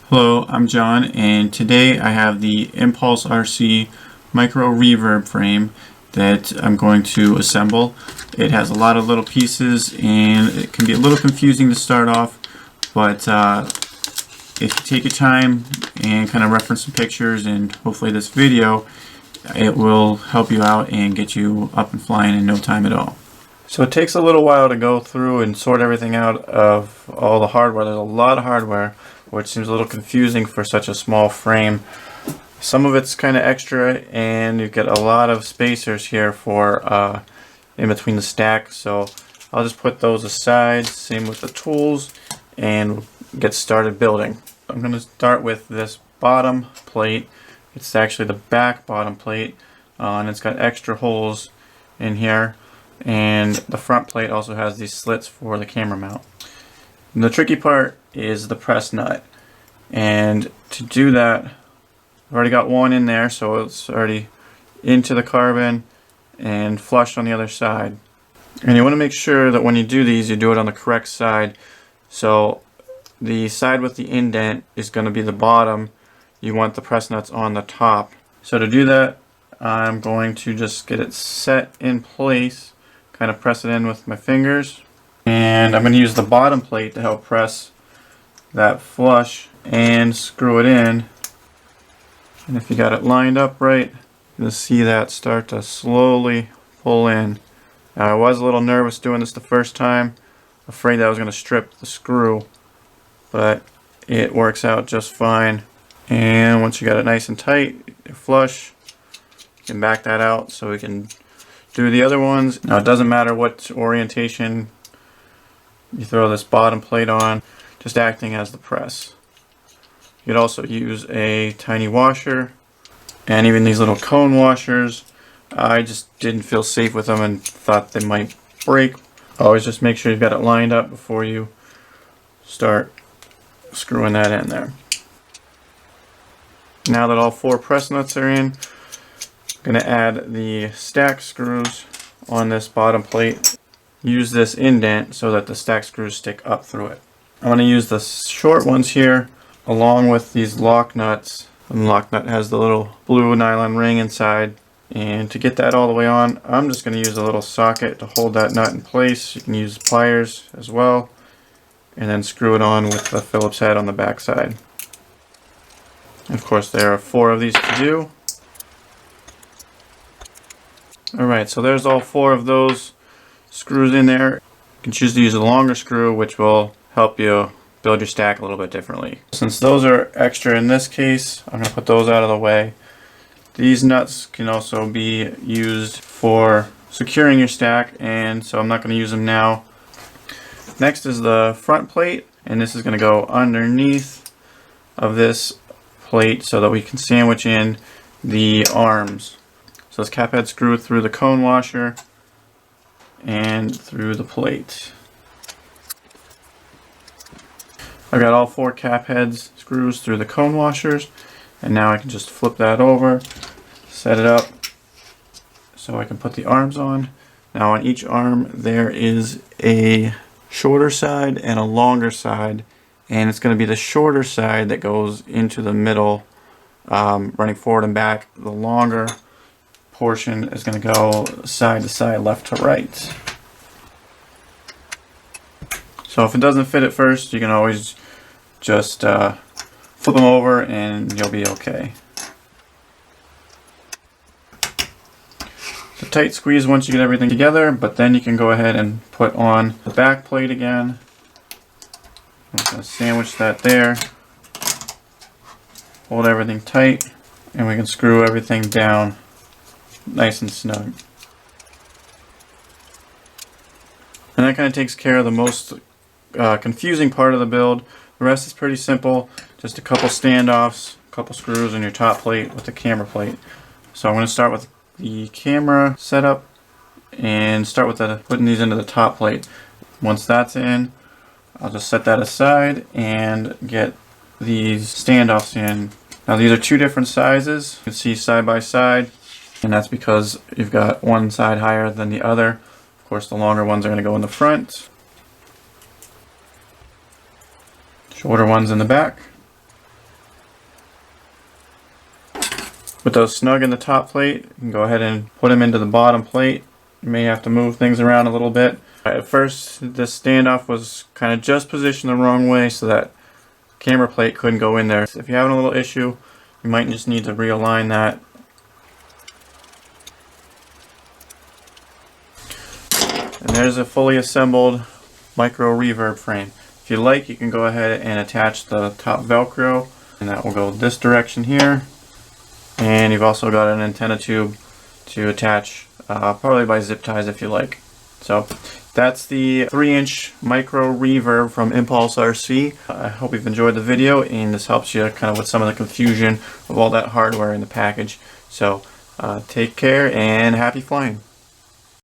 Hello, I'm John, and today I have the ImpulseRC Micro Reverb frame that I'm going to assemble. It has a lot of little pieces and it can be a little confusing to start off, but if you take your time and kind of reference some pictures and hopefully this video, it will help you out and get you up and flying in no time at all. So it takes a little while to go through and sort everything out of all the hardware. There's a lot of hardware, which seems a little confusing for such a small frame. Some of it's kind of extra, and you get a lot of spacers here for in between the stack. So I'll just put those aside, same with the tools, and get started building. I'm going to start with this bottom plate. It's actually the back bottom plate, and it's got extra holes in here. And the front plate also has these slits for the camera mount. And the tricky part is the press nut. And to do that, I've already got one in there, so it's already into the carbon and flush on the other side. And you want to make sure that when you do these, you do it on the correct side. So the side with the indent is going to be the bottom. You want the press nuts on the top. So to do that, I'm going to just get it set in place, kind of press it in with my fingers. And I'm going to use the bottom plate to help press that flush and screw it in. And if you got it lined up right, you'll see that start to slowly pull in. Now, I was a little nervous doing this the first time, afraid that I was going to strip the screw, but it works out just fine. And once you got it nice and tight, you're flush, you can back that out so we can do the other ones. Now, it doesn't matter what orientation you throw this bottom plate on, just acting as the press. You could also use a tiny washer, and even these little cone washers. I just didn't feel safe with them and thought they might break. Always just make sure you've got it lined up before you start screwing that in there. Now that all four press nuts are in, I'm going to add the stack screws on this bottom plate. Use this indent so that the stack screws stick up through it. I'm going to use the short ones here along with these lock nuts. And the lock nut has the little blue nylon ring inside. And to get that all the way on, I'm just going to use a little socket to hold that nut in place. You can use pliers as well. And then screw it on with the Phillips head on the back side. Of course, there are 4 of these to do. Alright, so there's all 4 of those screws in there. You can choose to use a longer screw, which will help you build your stack a little bit differently. Since those are extra in this case, I'm going to put those out of the way. These nuts can also be used for securing your stack, and so I'm not going to use them now. Next is the front plate, and this is going to go underneath of this plate so that we can sandwich in the arms. So this cap head screw through the cone washer and through the plate. I've got all 4 cap heads screws through the cone washers, and now I can just flip that over, set it up so I can put the arms on. Now on each arm there is a shorter side and a longer side, and it's going to be the shorter side that goes into the middle, running forward and back. The longer portion is going to go side to side, left to right. So if it doesn't fit at first, you can always just flip them over and you'll be okay. It's a tight squeeze once you get everything together, but then you can go ahead and put on the back plate again. I'm just going to sandwich that there. Hold everything tight, and we can screw everything down nice and snug. And that kind of takes care of the most confusing part of the build. The rest is pretty simple. Just a couple standoffs, a couple screws on your top plate with the camera plate. So I'm going to start with the camera setup and start with putting these into the top plate. Once that's in, I'll just set that aside and get these standoffs in. Now these are 2 different sizes. You can see side by side, and that's because you've got one side higher than the other. Of course, the longer ones are going to go in the front. Shorter ones in the back. With those snug in the top plate, you can go ahead and put them into the bottom plate. You may have to move things around a little bit. At first, this standoff was kind of just positioned the wrong way so that camera plate couldn't go in there. If you're having a little issue, you might just need to realign that. And there's a fully assembled micro reverb frame. If you like, you can go ahead and attach the top velcro, and that will go this direction here. And you've also got an antenna tube to attach, probably by zip ties if you like. So that's the 3-inch micro reverb from ImpulseRC. I hope you've enjoyed the video, and this helps you kind of with some of the confusion of all that hardware in the package. So take care and happy flying.